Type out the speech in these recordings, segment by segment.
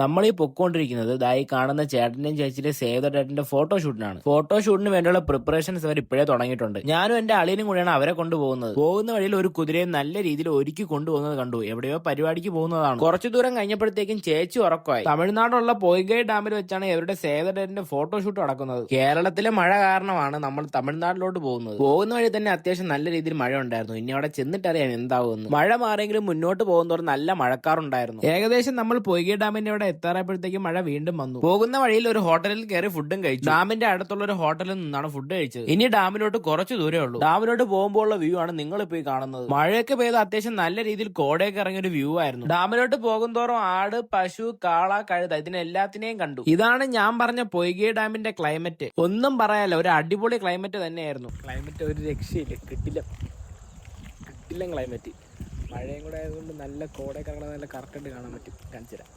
നമ്മൾ ഈ പൊക്കോണ്ടിരിക്കുന്നത് ഈ കാണുന്ന ചേട്ടന്റെയും ചേച്ചിയുടെയും സേവ് ദ ഡേറ്റിന്റെ ഫോട്ടോഷൂട്ടിനാണ്. ഫോട്ടോഷൂട്ടിന് വേണ്ടിയുള്ള പ്രിപ്പറേഷൻസ് അവർ ഇപ്പോഴേ തുടങ്ങിയിട്ടുണ്ട്. ഞാനും എന്റെ അളിയനും കൂടിയാണ് അവരെ കൊണ്ടുപോകുന്നത്. പോകുന്ന വഴിയിൽ ഒരു കുതിരയെ നല്ല രീതിയിൽ ഒരുക്കി കൊണ്ടുപോകുന്നത് കണ്ടു. എവിടെയോ പരിപാടിക്ക് പോകുന്നതാണ്. കുറച്ചു ദൂരം കഴിഞ്ഞപ്പോഴത്തേക്കും ചേച്ചി ഉറക്കമായി. തമിഴ്നാടുള്ള പൊയ്ഗൈ ഡാമിൽ വെച്ചാണ് ഇവരുടെ സേവ് ദ ഡേറ്റിന്റെ ഫോട്ടോഷൂട്ട് നടക്കുന്നത്. കേരളത്തിലെ മഴ കാരണമാണ് നമ്മൾ തമിഴ്നാട്ടിലോട്ട് പോകുന്നത്. പോകുന്ന വഴി തന്നെ അത്യാവശ്യം നല്ല രീതിയിൽ മഴ ഉണ്ടായിരുന്നു. ഇനി അവിടെ ചെന്നിട്ടറിയാൻ എന്താവുമെന്ന്. മഴ മാറിയെങ്കിലും മുന്നോട്ട് പോകുന്നതോറും നല്ല മഴക്കാറുണ്ടായിരുന്നു. ഏകദേശം നമ്മൾ പൊയ്ഗൈ ഡാമിന്റെ അവിടെ എത്താറായപ്പോഴത്തേക്കും മഴ വീണ്ടും വന്നു. പോകുന്ന വഴിയിൽ ഒരു ഹോട്ടലിൽ കയറി ഫുഡും കഴിച്ചു. ഡാമിന്റെ അടുത്തുള്ള ഒരു ഹോട്ടലിൽ നിന്നാണ് ഫുഡ് കഴിച്ചത്. ഇനി ഡാമിലോട്ട് കുറച്ച് ദൂരേ ഉള്ളൂ. ഡാമിലോട്ട് പോകുമ്പോൾ ഉള്ള വ്യൂ ആണ് നിങ്ങൾ ഇപ്പോൾ കാണുന്നത്. മഴയൊക്കെ പെയ്ത് അത്യാവശ്യം നല്ല രീതിയിൽ കോടയൊക്കെ ഇറങ്ങിയ ഒരു വ്യൂ ആയിരുന്നു. ഡാമിലോട്ട് പോകുന്തോറും ആട്, പശു, കാള, കഴുത ഇതിനെല്ലാത്തിനെയും കണ്ടു. ഇതാണ് ഞാൻ പറഞ്ഞ പൊയ്ഗൈ ഡാമിന്റെ ക്ലൈമറ്റ്. ഒന്നും പറയാല്ല, ഒരു അടിപൊളി ക്ലൈമറ്റ് തന്നെയായിരുന്നു. ക്ലൈമറ്റ് ഒരു രക്ഷയില്ല, കിട്ടില്ല ക്ലൈമറ്റ്. മഴയും കൂടെ ആയതുകൊണ്ട് നല്ല കോടയൊക്കെ ഇറങ്ങണ നല്ല കറക്റ്റായിട്ട് കാണാൻ പറ്റും. കാണിച്ചു തരാം.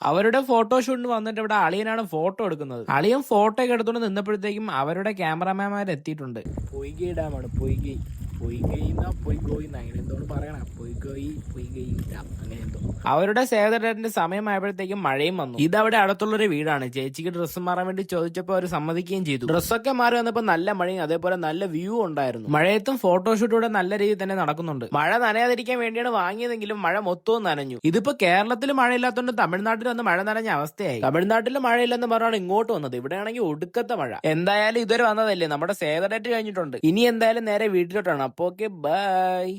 അവരുടെ ഫോട്ടോഷൂട്ടിന് വന്നിട്ട് ഇവിടെ അളിയനാണ് ഫോട്ടോ എടുക്കുന്നത്. അളിയൻ ഫോട്ടോ ഒക്കെ എടുത്തുകൊണ്ട് നിന്നപ്പോഴത്തേക്കും അവരുടെ ക്യാമറാമാൻമാർ എത്തിയിട്ടുണ്ട്. പൊയ്ഗൈ ഡാമാണ്. പൊയ്ഗൈ അങ്ങനെ എന്തോന്ന് പറയണം. പൊയ്ഗൈ ഡാം അങ്ങനെ എന്തോ. അവരുടെ സേവ് ദ ഡേറ്റിന്റെ സമയമായപ്പോഴത്തേക്കും മഴയും വന്നു. ഇതവിടെ അടുത്തുള്ളൊരു വീടാണ്. ചേച്ചിക്ക് ഡ്രസ്സ് മാറാൻ വേണ്ടി ചോദിച്ചപ്പോൾ അവർ സമ്മതിക്കുകയും ചെയ്തു. ഡ്രസ്സൊക്കെ മാറി വന്നപ്പോൾ നല്ല മഴയും അതേപോലെ നല്ല വ്യൂ ഉണ്ടായിരുന്നു. മഴയത്തും ഫോട്ടോഷൂട്ടൂടെ നല്ല രീതിയിൽ തന്നെ നടക്കുന്നുണ്ട്. മഴ നനയാതിരിക്കാൻ വേണ്ടിയാണ് വാങ്ങിയതെങ്കിലും മഴ മൊത്തവും നനഞ്ഞു. ഇതിപ്പോ കേരളത്തിൽ മഴയില്ലാത്തതുകൊണ്ട് തമിഴ്നാട്ടിൽ വന്ന് മഴ നനഞ്ഞ അവസ്ഥയായി. തമിഴ്നാട്ടിൽ മഴയില്ലെന്ന് പറഞ്ഞാണ് ഇങ്ങോട്ട് വന്നത്. ഇവിടെയാണെങ്കിൽ ഒടുക്കത്തെ മഴ. എന്തായാലും ഇതുവരെ വന്നതല്ലേ, നമ്മുടെ സേവ് ദ ഡേറ്റ് കഴിഞ്ഞിട്ടുണ്ട്. ഇനി എന്തായാലും നേരെ വീട്ടിലോട്ടാണ്. അപ്പൊ ഓക്കെ, ബൈ.